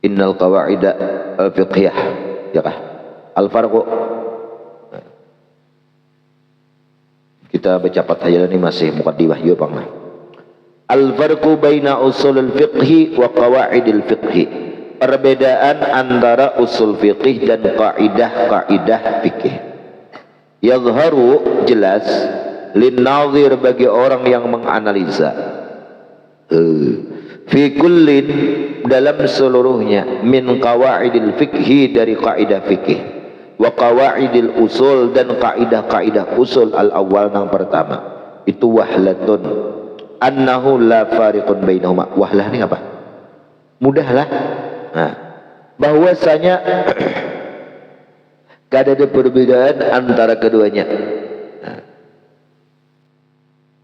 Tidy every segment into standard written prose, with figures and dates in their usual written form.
innal qawaida al-fiqhiyah, ya kah? Al-farqu. Kita baca Fathahillah ini masih muqaddimah ya Bang. Al-farqu baina usulul fiqhi wa qawaidil fiqhi. Perbedaan antara usul fiqih dan kaidah-kaidah fikih. Yadhharu, jelas, linnadhir, bagi orang yang menganalisa, fi kullin, dalam seluruhnya, min qawaidil fikhi, dari kaidah fikih, wa qawaidil usul, dan kaidah-kaidah usul. Al-awwal, yang pertama itu wahlatun annahu la fariqun bainahuma. Wahlah ini apa? Mudahlah. Nah, bahwasanya gak ada perbedaan antara keduanya. Nah,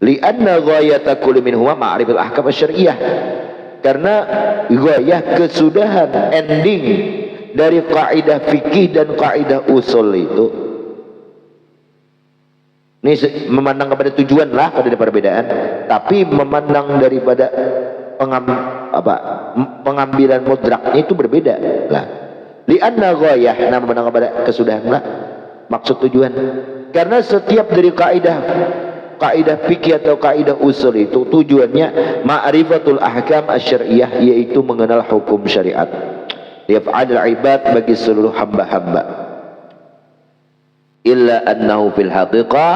li'anna ghayata kulli minhuma ma'rifal ahkam asy-syar'iyyah, karena ghayah, kesudahan, ending dari kaidah fikih dan kaidah usul itu, ini memandang kepada tujuan lah, pada perbedaan, tapi memandang daripada pengambilan mudraknya itu berbeda lah. Li'anna ghayah, nah memandang kepada kesudahan lah, maksud tujuan. Karena setiap dari kaidah fikih atau kaidah usul itu tujuannya ma'rifatul ahkam asy-syar'iyyah, yaitu mengenal hukum syariat, yaf'alul ibad, bagi seluruh hamba-hamba. Illa annahu fil haqiqah,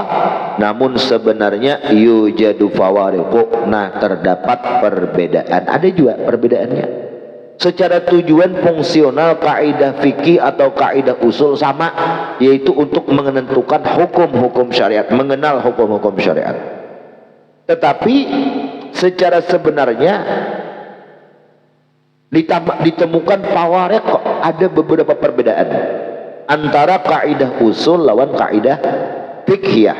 namun sebenarnya yujadu fawariqu, nah terdapat perbedaan, ada juga perbedaannya. Secara tujuan fungsional kaidah fikih atau kaidah usul sama, yaitu untuk menentukan hukum-hukum syariat, mengenal hukum-hukum syariat. Tetapi secara sebenarnya ditemukan fawariq, ada beberapa perbedaan antara kaidah usul lawan kaidah fiqhiyah.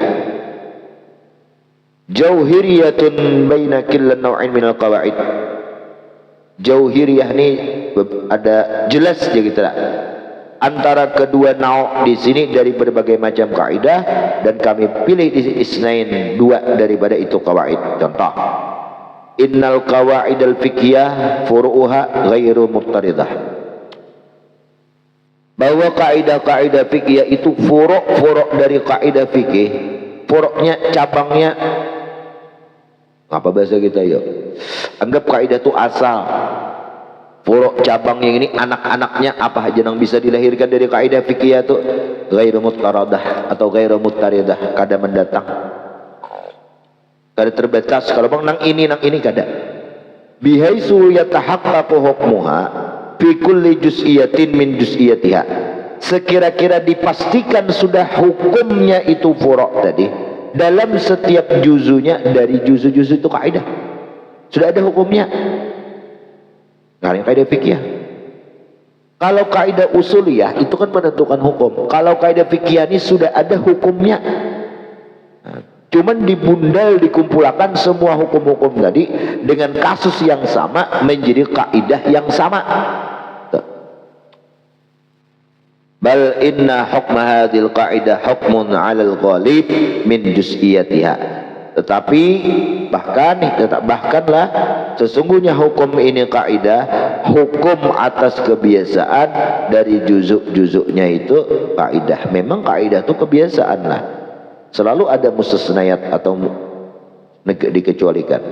Jauhiriyatun baina kulli naw'in minal qawaid. Jauhiriyah ini ada jelas ya gitu lah, antara kedua nau di sini dari berbagai macam kaidah, dan kami pilih di isnain, dua daripada itu qawaid. Contoh, innal qawaidal fiqhiyah furu'uha ghairu muttaridah, bahwa kaidah-kaidah fikih itu furuk dari kaidah fikih, furuknya, cabangnya, apa bahasa kita yuk, anggap kaidah itu asal, furuk cabangnya ini anak-anaknya apa aja yang bisa dilahirkan dari kaidah fikih itu ghairu muttaridah atau ghairu muttaridah, kada mendatang, kada terbatas. Kalau bang nang ini kada, bihaisu yatahaqqaqu hukmuha fi kulli juz'iyatin min juz'iyatiha, sekira-kira dipastikan sudah hukumnya itu furuk tadi dalam setiap juzunya dari juzu-juzu itu kaidah sudah ada hukumnya. Nah, ini kaidah fikih. Kalau kaidah usuliyah itu kan menentukan hukum, kalau kaidah fikih ini sudah ada hukumnya. Nah, cuman dibundal, dikumpulkan semua hukum-hukum tadi dengan kasus yang sama menjadi kaidah yang sama. Bal inna hukma hadhil qaidah hukmun 'alal ghalib min juz'iyatiha. Tetapi bahkanlah sesungguhnya hukum ini kaidah hukum atas kebiasaan dari juzuk-juzuknya itu kaidah. Memang kaidah itu kebiasaan lah, selalu ada mustasnayat atau dikecualikan.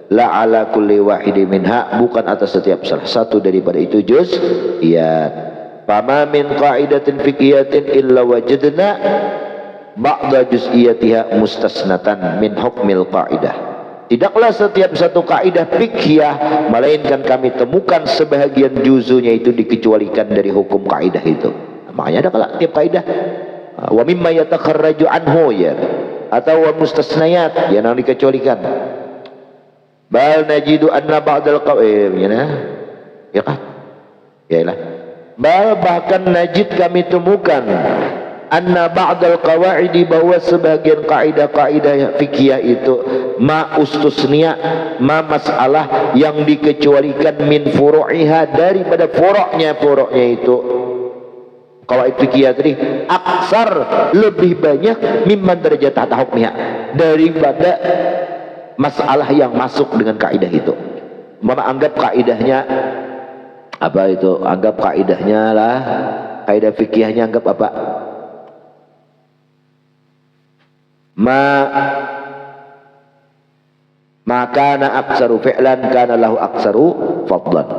La ala kulli wahidi minha, bukan atas setiap salah satu daripada itu juz'iyat. Fama min qaidatin fiqhiyatin illa wajadna ba'da juz'iyatiha mustasnatan min hukmil qaidah. Tidaklah setiap satu kaidah fiqhiyah melainkan kami temukan sebahagian juzunya itu dikecualikan dari hukum kaidah itu. Makanya ada kalau tiap kaidah wa mimma yatakharraju anhu, ya, atau wa mustasnayat yang dikecualikan. Bal najidu anna ba'dal qawaid, ya kan? Yalah. Bal bahkan najid kami temukan anna ba'dal qawaidi, bahwa sebagian kaidah-kaidah fikih itu ma ustusniya, ma masalah yang dikecualikan min furu'iha, daripada furuknya itu kawaid fikih tadi, aksar, lebih banyak, mimman derajat tahta hukmiha, daripada masalah yang masuk dengan kaidah itu. Mama anggap kaidahnya Apa itu? Anggap kaidahnya lah, kaidah fikihnya anggap apa? Maka na aksaru fi'lan kana lahu aksaru fadlan.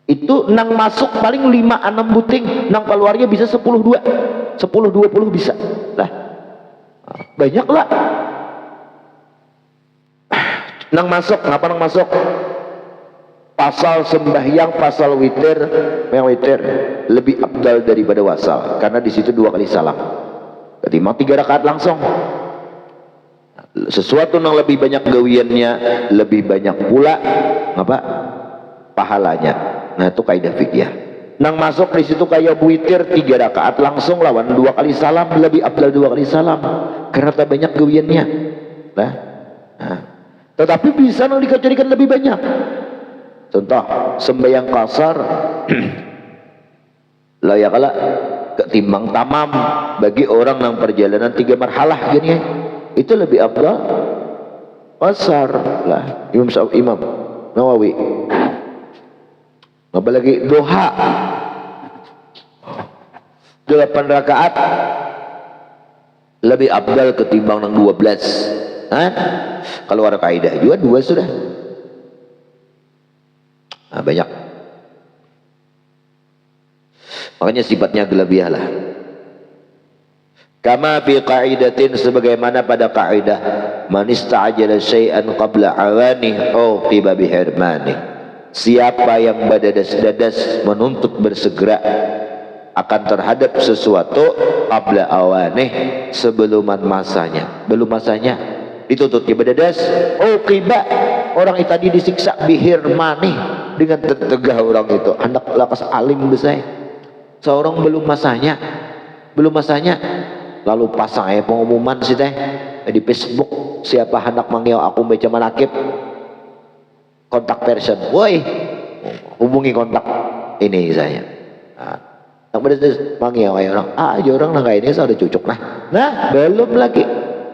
Itu nang masuk paling 5-6 buting, nang keluarnya bisa 10-2, 10-20 bisa lah, banyak lah. Nang masuk, ngapa nang masuk? Pasal sembahyang, pasal witir, yang witir lebih abdal daripada wasal, karena di situ 2 kali salam. Ketimbang 3 rakaat langsung. Sesuatu yang lebih banyak gawiannya, lebih banyak pula apa? Pahalanya. Nah itu kaidah fikih. Nang masuk di situ kayak witir 3 rakaat langsung lawan 2 kali salam, lebih abdal 2 kali salam, karena tak banyak gawiannya. Nah. Tetapi bisa nang dikacarikan lebih banyak. Contoh sembahyang kasar layak kala ketimbang tamam bagi orang yang perjalanan 3 marhalah gini ya, itu lebih abdal kasar lah. Imam Nawawi apa lagi doha 8 rakaat lebih abdal ketimbang yang 12. Kalau ada kaidah juga 2 sudah. Nah, banyak. Makanya sifatnya gelabiah lah. Kama fi qaidatin, sebagaimana pada kaidah man ista'jala syai'an qabla awani uqiba bihirmani. Siapa yang berdadas-dadas menuntut bersegera akan terhadap sesuatu qabla awani, sebelum masanya, belum masanya dituntutnya berdadas, uqiba, orang itu tadi disiksa bihirmani, dengan tertegah orang itu anak lakas alim besar, seorang belum masanya lalu pasang pengumuman sih teh di Facebook, siapa hendak manggil aku baca manakib, kontak person, woi hubungi kontak ini saya. Nah, manggil orang, aja orang nggak ini saya udah cucuk nah belum lagi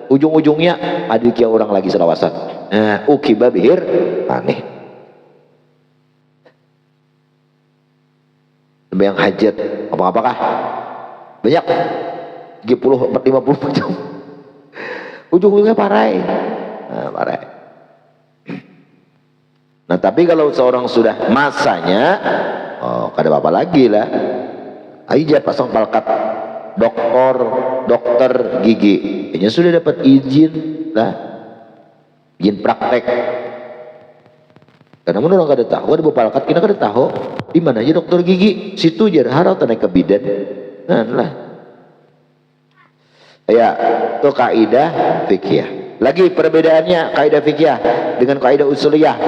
ujung-ujungnya adiknya orang lagi selawasan. Nah ukiba bihir aneh. Yang hajat apakah banyak 30-50 jam ujung-ujungnya parai. Nah tapi kalau seorang sudah masanya, kada apa lagi lah, aja pasang palkat dokter gigi, ini sudah dapat izin lah, izin praktek. Karena orang kada tahu ada palkat, kita kada tahu di mana aja dokter gigi, situ aja harap naik ke bidan. Nah lah. Ya, itu kaidah fikih. Lagi perbedaannya kaidah fikih dengan kaidah usuliyah.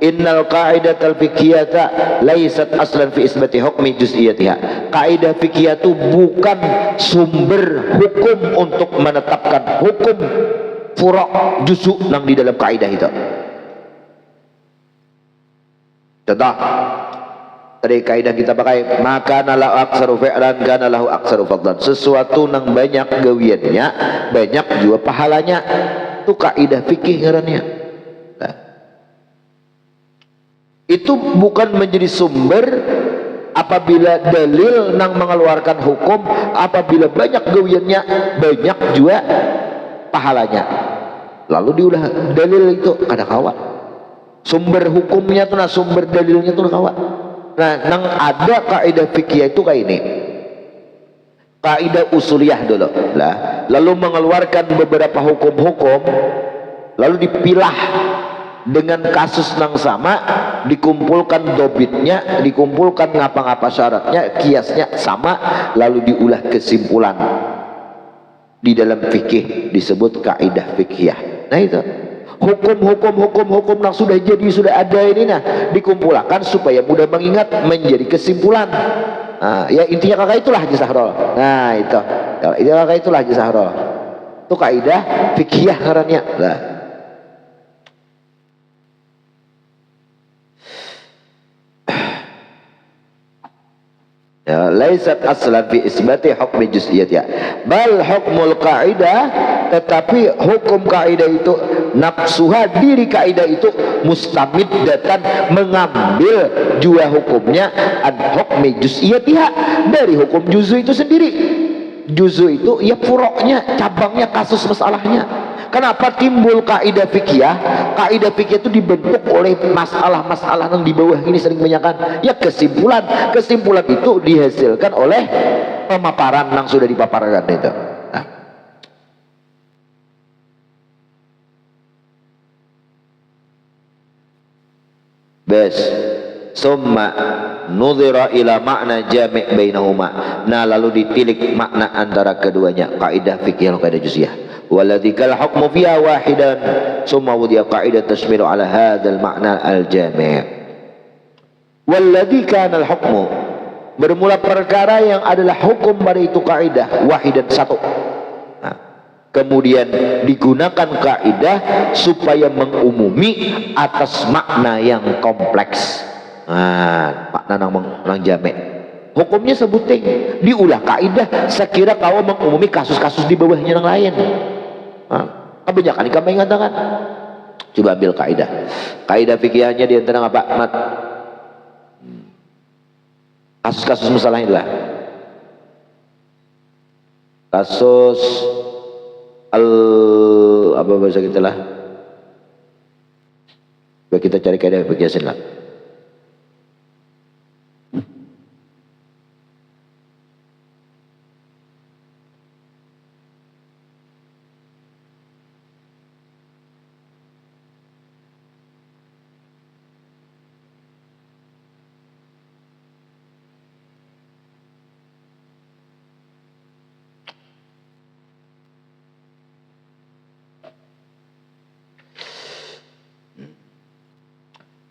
Innal qaidatal fiqhiyata laisat aslan fi isbati hukmi juz'iyatiha. Kaidah fikih itu bukan sumber hukum untuk menetapkan hukum furu' juz'u yang di dalam kaidah itu. Contoh tadi kaidah kita pakai maka nalahu aksaru fi'lan kana lahu aksaru fadlan, sesuatu yang banyak gawiannya banyak juga pahalanya, itu kaidah fikih ngarannya. Nah, itu bukan menjadi sumber apabila dalil nang mengeluarkan hukum, apabila banyak gawiannya banyak juga pahalanya, lalu diulah dalil itu kada kawat sumber hukumnya tuh, nah sumber dalilnya tuh kawat. Nah, nang ada kaidah fikih itu kayak ini, kaidah usuliyah dulu lah, lalu mengeluarkan beberapa hukum-hukum, lalu dipilah dengan kasus yang sama, dikumpulkan dobitnya, dikumpulkan ngapa-ngapa syaratnya, kiasnya sama, lalu diulah kesimpulan. Di dalam fikih disebut kaidah fikih. Nah itu hukum yang sudah jadi, sudah ada ini, nah dikumpulkan supaya mudah mengingat, menjadi kesimpulan. Nah, ya intinya kakak itulah Haji Sahrul. Nah itu intinya kakak itulah Haji Sahrul, itu kaidah fikih ngarannya lah. Ya, laisat aslan fi isbati hukmi juz'iyatiha bal hukmul qaidah, tetapi hukum kaidah itu nafsuha, diri kaidah itu mustamiddatan, mengambil jua hukumnya an hukmi juz'iyatiha, dari hukum juzu itu sendiri. Juzu itu ya furoknya, cabangnya, kasus masalahnya. Kenapa timbul kaidah fikih? Kaidah fikih itu dibentuk oleh masalah-masalah yang di bawah ini sering menyakan. Ya kesimpulan, kesimpulan itu dihasilkan oleh pemaparan yang sudah dipaparkan itu. Nah. Bes, summa nudhira ila makna jami' bainahuma. Nah, lalu ditilik makna antara keduanya, kaidah fikih dan kaidah juz'iyah. Walladzi kal hukmu fiha wahidan summa wudiya qaidah tashmilu ala hadzal ma'na al jami'. Walladzi kana al hukmu, bermula perkara yang adalah hukum pada itu kaidah wahidan, satu. Nah, kemudian digunakan kaidah supaya mengumumi atas makna yang kompleks. Nah, makna nang jami'. Hukumnya sebuting diulah kaidah sekira kau mengumumi kasus-kasus di bawahnya yang lain. Kebanyakan kami mengatakan, coba ambil kaidah. Kaidah fikihnya di antara apa, Mat? Kasus-kasus masalah inilah. Kasus apa bahasa kita lah. Coba kita cari kaidah fikih lah.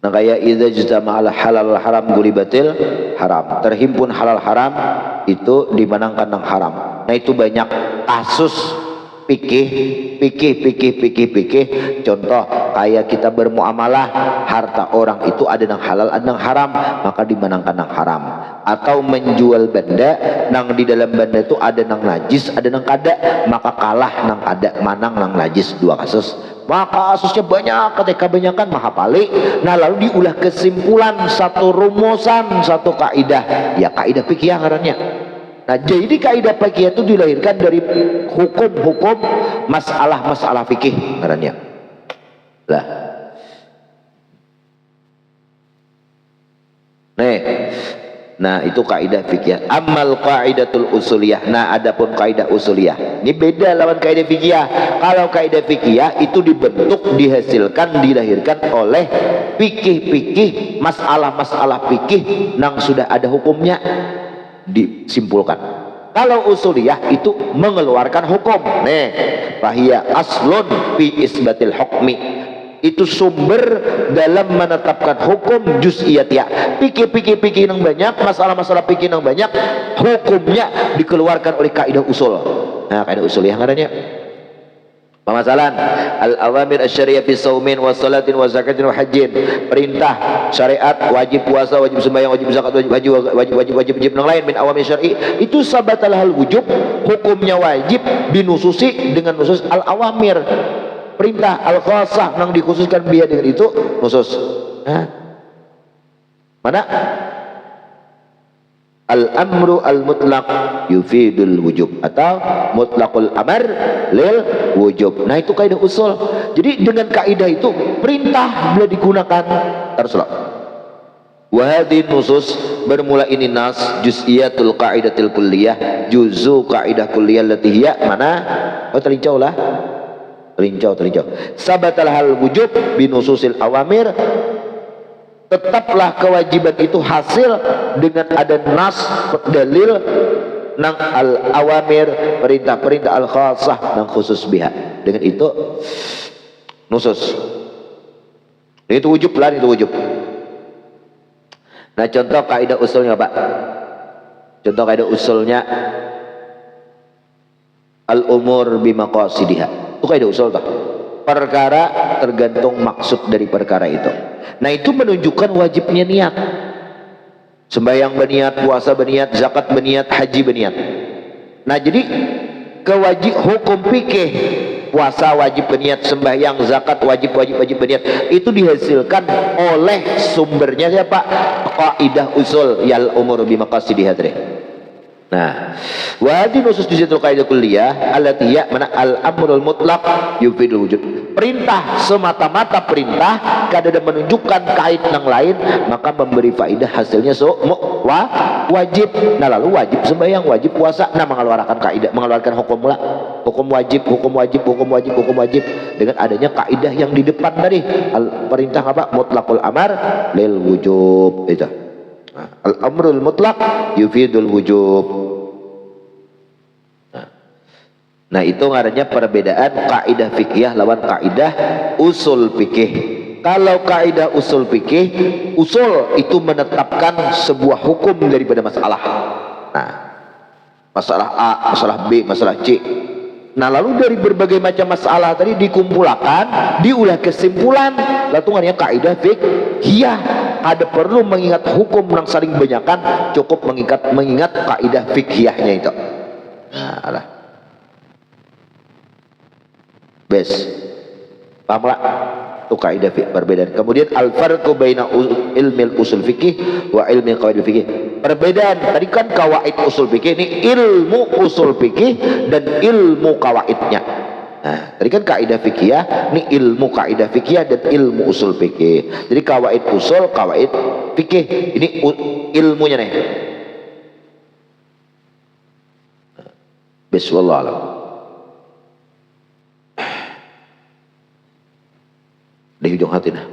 Nah, kayak idza jtama'al halal haram gulibatil haram, terhimpun halal haram itu dimenangkan yang haram. Nah, itu banyak kasus fikih. Contoh kayak kita bermuamalah, harta orang itu ada yang halal ada yang haram, maka dimenangkan yang haram. Atau menjual benda nang di dalam benda itu ada yang najis ada yang kada, maka kalah nang kada, manang nang najis. Dua kasus. Maka kasusnya banyak, ketika kebanyakan mahapali. Nah, lalu diulah kesimpulan, satu rumusan, satu kaidah, ya kaidah fikih ngarannya. Nah, jadi kaidah fikih itu dilahirkan dari hukum-hukum masalah-masalah fikih ngarannya lah. Nah, itu kaidah fikih. Amal qaidatul usuliyah. Nah, adapun kaidah usuliyah ini beda lawan kaidah fikih. Kalau kaidah fikih itu dibentuk, dihasilkan, dilahirkan oleh fikih-fikih, masalah-masalah fikih yang sudah ada hukumnya disimpulkan. Kalau usuliyah itu mengeluarkan hukum. Fahiya aslun fi isbatil hukmi, itu sumber dalam menetapkan hukum juz'iyatiyah. Fikih yang banyak, masalah-masalah fikih yang banyak, hukumnya dikeluarkan oleh kaidah usul. Nah, kaidah usul yang adanya pemasalan al-awamir asy-syariyyah fi shaumin wa salatin wa zakatin wa hajjin. Perintah syariat, wajib puasa, wajib sembahyang, wajib zakat, wajib yang lain min awamir syar'i, itu sabatal hal wujub, hukumnya wajib binususi dengan nusus al-awamir. Perintah al-khasah yang dikhususkan biar dengan itu khusus. Mana al-amru al-mutlaq yufidul wujub atau mutlaqul amr lil wujub. Nah, itu kaidah usul. Jadi dengan kaidah itu perintah bila digunakan terserah. Wa hadhihi nusus, bermula ini nas juz'iyatul qaidatil kulliyah, juzu kaidah kulliyah lati hiya mana? Oh, terinjau lah. Terinjau. Sabatal hal wujub binususil awamir, tetaplah kewajiban itu hasil dengan ada nas dalil nang al awamir, perintah-perintah al khasah nang khusus biha. Dengan itu nusus. Itu wujub lah, itu wujub. Nah, contoh kaidah usulnya Pak. Contoh kaidah usulnya al umur bimaqasidiha. Itu kaidah usul toh. Perkara tergantung maksud dari perkara itu. Nah, itu menunjukkan wajibnya niat. Sembahyang berniat, puasa berniat, zakat berniat, haji berniat. Nah, jadi hukum fikih puasa wajib berniat, sembahyang, zakat wajib berniat. Itu dihasilkan oleh sumbernya siapa? Kaidah usul yal umur bimaqasidih hadri. Nah, wadi nusus di situ kaidah kuliah allati ya mana al amrul mutlaq yufidul wujud. Perintah semata-mata perintah kada ada menunjukkan kait yang lain, maka memberi faidah hasilnya wajib. Nah, lalu wajib sembahyang, wajib puasa, nah mengeluarkan kaidah, mengeluarkan hukum mula, hukum wajib dengan adanya kaidah yang di depan tadi. Perintah apa? Mutlaqul amar lil wujub itu. Al-amrul mutlaq yufidul wujub. Nah, itu ngarannya perbedaan kaidah fikih lawan kaidah usul fikih. Kalau kaidah usul fikih, usul itu menetapkan sebuah hukum daripada masalah. Nah, masalah A, masalah B, masalah C. Nah, lalu dari berbagai macam masalah tadi dikumpulkan, diulah kesimpulan. Lalu ngarannya kaidah fikih. Ada perlu mengingat hukum yang saling banyakan, cukup mengingat kaidah fikihnya itu. Nah, alah. Bes. Paham lah? Itu kaidah perbedaan. Kemudian al-farqu baina ilmil usul fikih wa ilmi qawaid fikih. Perbedaan tadi kan kawaid usul fikih, ini ilmu usul fikih dan ilmu kawaidnya. Nah, tadi kan kaidah fikih, ini ilmu kaidah fikih dan ilmu usul fikih. Jadi kawaid usul, kawaid fikih, ini ilmunya nih. Bismillah. Di ujung hati nah.